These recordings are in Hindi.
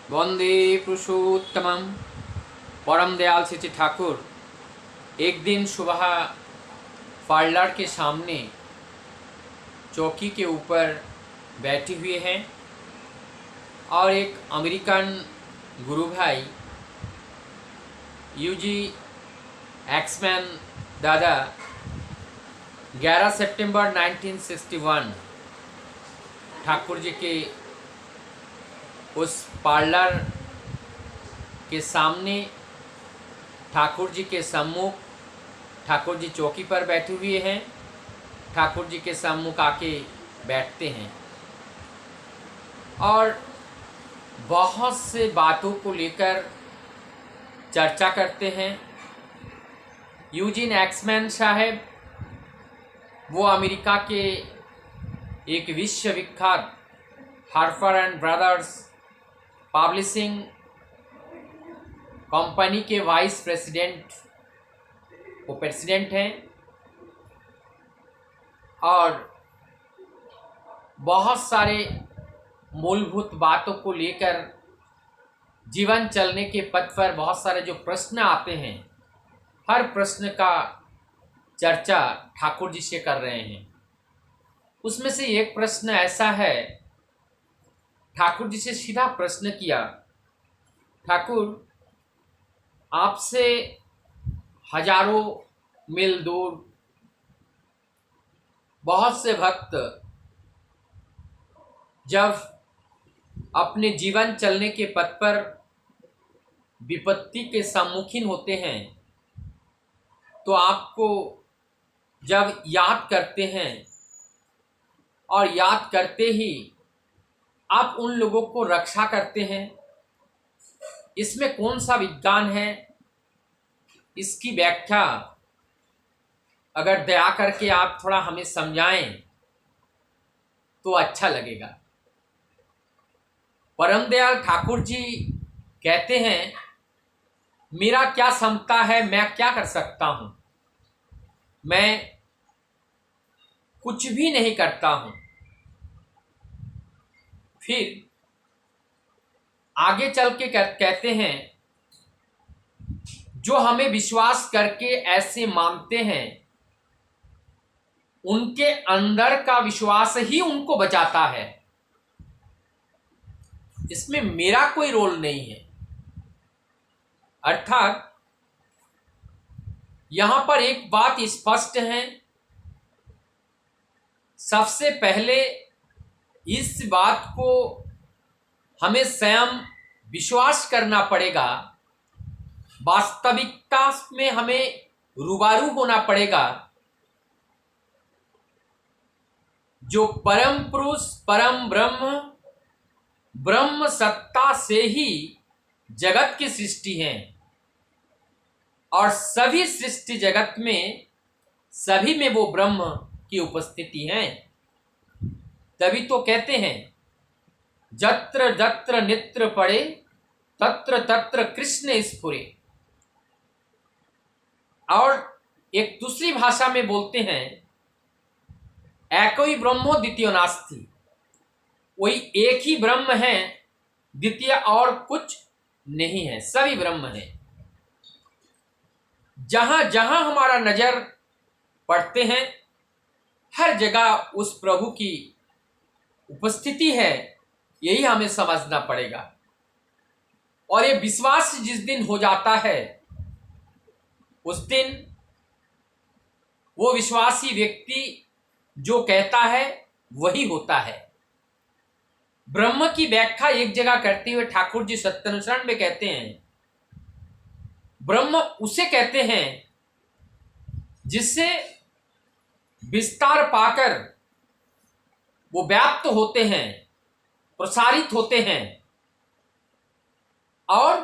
वंदे पुरुषोत्तमम। परम दयाल श्री ठाकुर एक दिन सुबह पार्लर के सामने चौकी के ऊपर बैठे हुए हैं और एक अमेरिकन गुरु भाई यूजी एक्समैन दादा 11 सितंबर 1961 ठाकुर जी के उस पार्लर के सामने ठाकुर जी के सम्मुख ठाकुर जी चौकी पर बैठे हुए हैं। ठाकुर जी के सम्मुख आके बैठते हैं और बहुत से बातों को लेकर चर्चा करते हैं। यूजिन एक्समैन साहब वो अमेरिका के एक विश्वविख्यात Harper and brothers publishing company के वाइस प्रेसिडेंट वो प्रेसिडेंट हैं और बहुत सारे मूलभूत बातों को लेकर जीवन चलने के पथ पर बहुत सारे जो प्रश्न आते हैं, हर प्रश्न का चर्चा ठाकुर जी से कर रहे हैं। उसमें से एक प्रश्न ऐसा है, ठाकुर जी से सीधा प्रश्न किया, ठाकुर आपसे हजारों मील दूर बहुत से भक्त जब अपने जीवन चलने के पथ पर विपत्ति के सम्मुखीन होते हैं तो आपको जब याद करते हैं और याद करते ही आप उन लोगों को रक्षा करते हैं, इसमें कौन सा विज्ञान है? इसकी व्याख्या अगर दया करके आप थोड़ा हमें समझाएं तो अच्छा लगेगा। परम दयाल ठाकुर जी कहते हैं, मेरा क्या क्षमता है, मैं क्या कर सकता हूं, मैं कुछ भी नहीं करता हूं। फिर आगे चल के कहते हैं, जो हमें विश्वास करके ऐसे मानते हैं उनके अंदर का विश्वास ही उनको बचाता है, इसमें मेरा कोई रोल नहीं है। अर्थात यहां पर एक बात स्पष्ट है, सबसे पहले इस बात को हमें स्वयं विश्वास करना पड़ेगा, वास्तविकता में हमें रूबरू होना पड़ेगा। जो परम पुरुष परम ब्रह्म ब्रह्म सत्ता से ही जगत की सृष्टि है और सभी सृष्टि जगत में सभी में वो ब्रह्म की उपस्थिति है। तभी तो कहते हैं, जत्र जत्र नेत्र पड़े तत्र तत्र कृष्ण स्फुरे। और एक दूसरी भाषा में बोलते हैं, एको ही ब्रह्मो द्वितीय नास्ति, वही एक ही ब्रह्म है, द्वितीय और कुछ नहीं है, सभी ब्रह्म है। जहां जहां हमारा नजर पड़ते हैं हर जगह उस प्रभु की उपस्थिति है, यही हमें समझना पड़ेगा। और ये विश्वास जिस दिन हो जाता है उस दिन वो विश्वासी व्यक्ति जो कहता है वही होता है। ब्रह्म की व्याख्या एक जगह करते हुए ठाकुर जी सत्यानुसरण में कहते हैं, ब्रह्म उसे कहते हैं जिससे विस्तार पाकर वो व्याप्त होते हैं, प्रसारित होते हैं और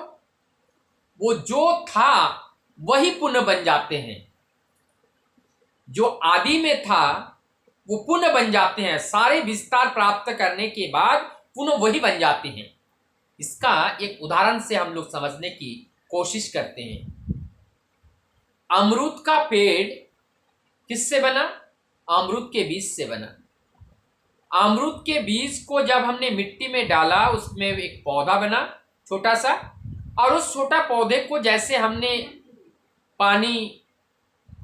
वो जो था वही पुनः बन जाते हैं। जो आदि में था वो पुनः बन जाते हैं, सारे विस्तार प्राप्त करने के बाद पुनः वही बन जाते हैं। इसका एक उदाहरण से हम लोग समझने की कोशिश करते हैं। अमरूद का पेड़ किससे बना? अमरूद के बीज से बना। अमरूद के बीज को जब हमने मिट्टी में डाला उसमें एक पौधा बना छोटा सा, और उस छोटा पौधे को जैसे हमने पानी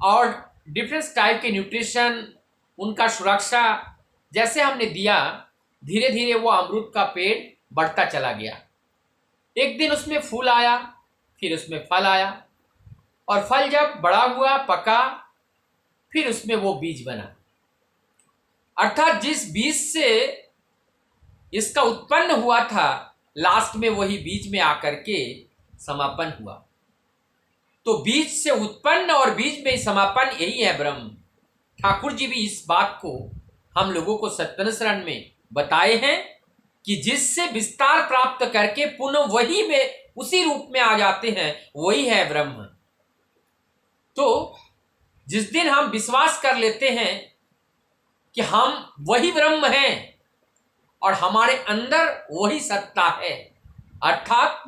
और डिफरेंट टाइप के न्यूट्रिशन, उनका सुरक्षा जैसे हमने दिया, धीरे धीरे वो अमरूद का पेड़ बढ़ता चला गया। एक दिन उसमें फूल आया, फिर उसमें फल आया, और फल जब बड़ा हुआ, पका, फिर उसमें वो बीज बना। अर्थात जिस बीज से इसका उत्पन्न हुआ था, लास्ट में वही बीज में आकर के समापन हुआ। तो बीज से उत्पन्न और बीज में समापन यही है ब्रह्म। ठाकुर जी भी इस बात को हम लोगों को सत्य शरण में बताए हैं कि जिससे विस्तार प्राप्त करके पुनः वही में उसी रूप में आ जाते हैं, वही है ब्रह्म। तो जिस दिन हम विश्वास कर लेते हैं कि हम वही ब्रह्म हैं और हमारे अंदर वही सत्ता है, अर्थात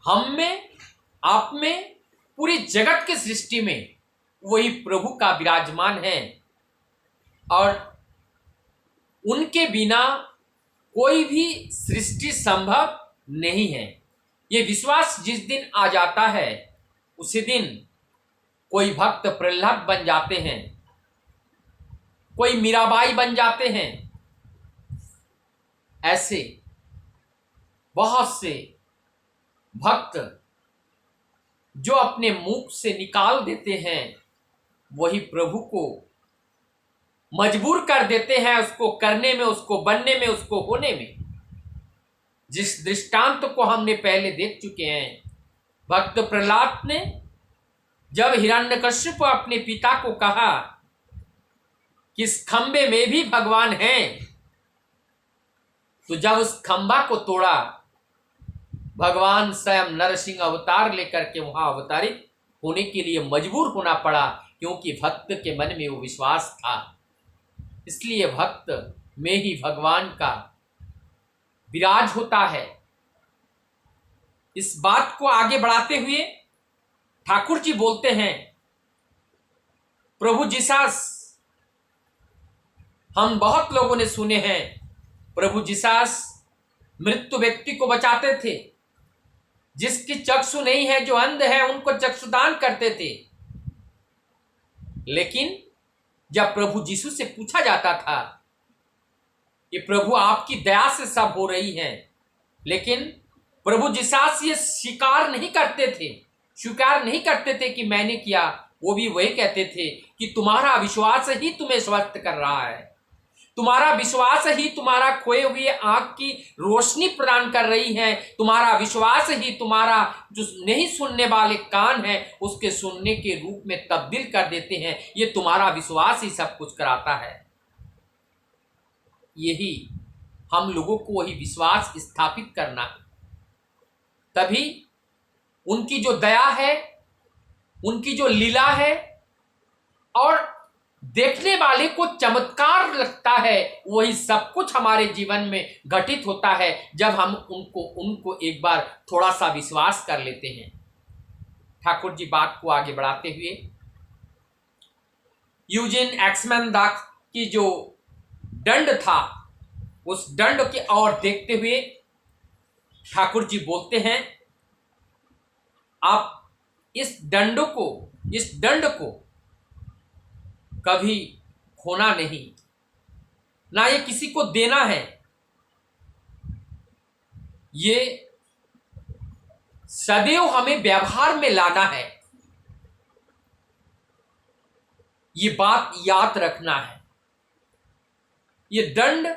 हम में, आप में, पूरी जगत की सृष्टि में वही प्रभु का विराजमान है, और उनके बिना कोई भी सृष्टि संभव नहीं है। ये विश्वास जिस दिन आ जाता है, उसी दिन कोई भक्त प्रहलाद बन जाते हैं, कोई मीराबाई बन जाते हैं। ऐसे बहुत से भक्त जो अपने मुख से निकाल देते हैं, वही प्रभु को मजबूर कर देते हैं उसको करने में, उसको बनने में, उसको होने में। जिस दृष्टांत को हमने पहले देख चुके हैं, भक्त प्रहलाद ने जब हिरण्यकश्यप अपने पिता को कहा कि इस खंबे में भी भगवान हैं, तो जब उस खंबा को तोड़ा, भगवान स्वयं नरसिंह अवतार लेकर के वहां अवतारित होने के लिए मजबूर होना पड़ा, क्योंकि भक्त के मन में वो विश्वास था। इसलिए भक्त में ही भगवान का विराज होता है। इस बात को आगे बढ़ाते हुए ठाकुर जी बोलते हैं, प्रभु जिसास, हम बहुत लोगों ने सुने हैं, प्रभु जिसास मृत्यु व्यक्ति को बचाते थे, जिसकी चक्षु नहीं है, जो अंध है, उनको चक्षुदान करते थे। लेकिन जब प्रभु यीशु से पूछा जाता था कि प्रभु आपकी दया से सब हो रही है, लेकिन प्रभु जिसास ये स्वीकार नहीं करते थे कि मैंने किया। वो भी वही कहते थे कि तुम्हारा विश्वास ही तुम्हें स्वस्थ कर रहा है, तुम्हारा विश्वास ही तुम्हारा खोए हुए आंख की रोशनी प्रदान कर रही है, तुम्हारा विश्वास ही तुम्हारा जो नहीं सुनने वाले कान है उसके सुनने के रूप में तब्दील कर देते हैं। ये तुम्हारा विश्वास ही सब कुछ कराता है। यही हम लोगों को वही विश्वास स्थापित करना, तभी उनकी जो दया है, उनकी जो लीला है, और देखने वाले को चमत्कार लगता है, वही सब कुछ हमारे जीवन में घटित होता है जब हम उनको एक बार थोड़ा सा विश्वास कर लेते हैं। ठाकुर जी बात को आगे बढ़ाते हुए यूजिन एक्समैन दास की जो दंड था, उस दंड की ओर देखते हुए ठाकुर जी बोलते हैं, आप इस दंड को कभी खोना नहीं, ना ये किसी को देना है, ये सदैव हमें व्यवहार में लाना है। ये बात याद रखना है। ये दंड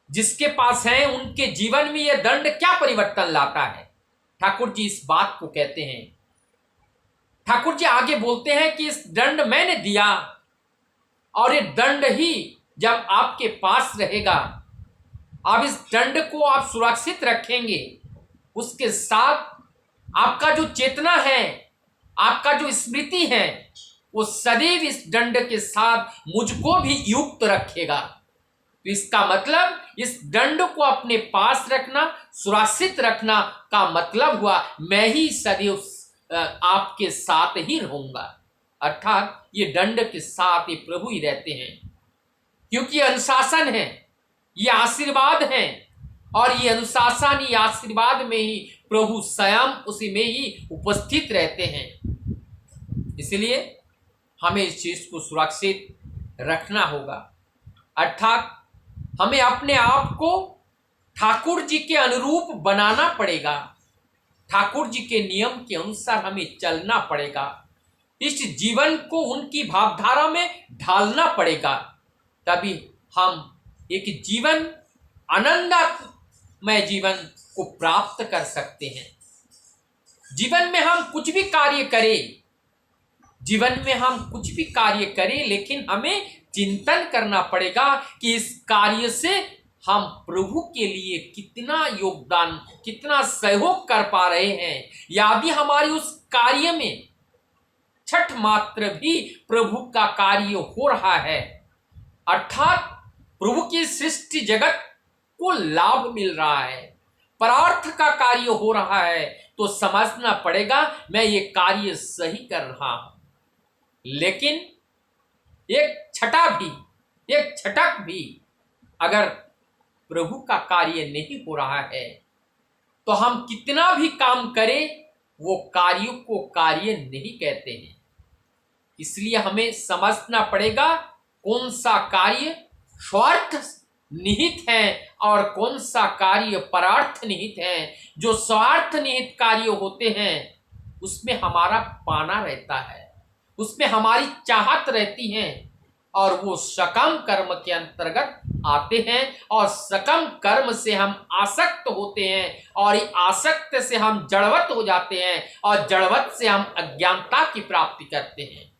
जिसके पास है, उनके जीवन में ये दंड क्या परिवर्तन लाता है, ठाकुर जी इस बात को कहते हैं। ठाकुर जी आगे बोलते हैं कि इस दंड मैंने दिया, और ये दंड ही जब आपके पास रहेगा, आप इस दंड को आप सुरक्षित रखेंगे, उसके साथ आपका जो चेतना है, आपका जो स्मृति है, वो सदैव इस दंड के साथ मुझको भी युक्त रखेगा। तो इसका मतलब इस दंड को अपने पास रखना, सुरक्षित रखना का मतलब हुआ मैं ही सदैव आपके साथ ही रहूंगा। अर्थात ये दंड के साथ ये प्रभु ही रहते हैं, क्योंकि अनुशासन है, ये आशीर्वाद है, और ये अनुशासन, ये आशीर्वाद में ही प्रभु स्वयं उसी में ही उपस्थित रहते हैं। इसलिए हमें इस चीज को सुरक्षित रखना होगा, अर्थात हमें अपने आप को ठाकुर जी के अनुरूप बनाना पड़ेगा, ठाकुर जी के नियम के अनुसार हमें चलना पड़ेगा, इस जीवन को उनकी भावधारा में ढालना पड़ेगा, तभी हम एक जीवन, आनंदमय जीवन को प्राप्त कर सकते हैं। जीवन में हम कुछ भी कार्य करें, जीवन में हम कुछ भी कार्य करें, लेकिन हमें चिंतन करना पड़ेगा कि इस कार्य से हम प्रभु के लिए कितना योगदान, कितना सहयोग कर पा रहे हैं। यदि हमारी उस कार्य में छठ मात्र भी प्रभु का कार्य हो रहा है, अर्थात प्रभु की सृष्टि जगत को लाभ मिल रहा है, परार्थ का कार्य हो रहा है, तो समझना पड़ेगा मैं ये कार्य सही कर रहा हूं। लेकिन एक छटक भी अगर प्रभु का कार्य नहीं हो रहा है, तो हम कितना भी काम करें, वो कार्य को कार्य नहीं कहते हैं। इसलिए हमें समझना पड़ेगा कौन सा कार्य स्वार्थ निहित है और कौन सा कार्य परार्थ निहित है। जो स्वार्थ निहित कार्य होते हैं उसमें हमारा पाना रहता है, उसमें हमारी चाहत रहती है, और वो सकम कर्म के अंतर्गत आते हैं, और सकम कर्म से हम आसक्त होते हैं, और आसक्त से हम जड़वत हो जाते हैं, और जड़वत से हम अज्ञानता की प्राप्ति करते हैं।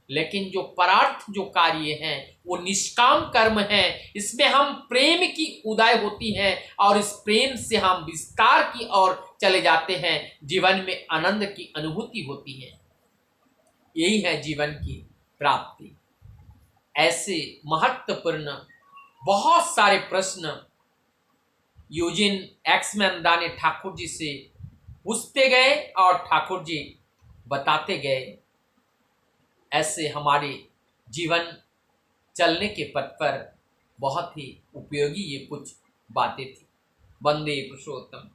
लेकिन जो परार्थ जो कार्य हैं वो निष्काम कर्म है, इसमें हम प्रेम की उदय होती है, और इस प्रेम से हम विस्तार की ओर चले जाते हैं, जीवन में आनंद की अनुभूति होती है। यही है जीवन की प्राप्ति। ऐसे महत्वपूर्ण बहुत सारे प्रश्न यूजिन एक्समैनदा ने ठाकुर जी से पूछते गए और ठाकुर जी बताते गए। ऐसे हमारे जीवन चलने के पथ पर बहुत ही उपयोगी ये कुछ बातें थी। वंदे पुरुषोत्तम।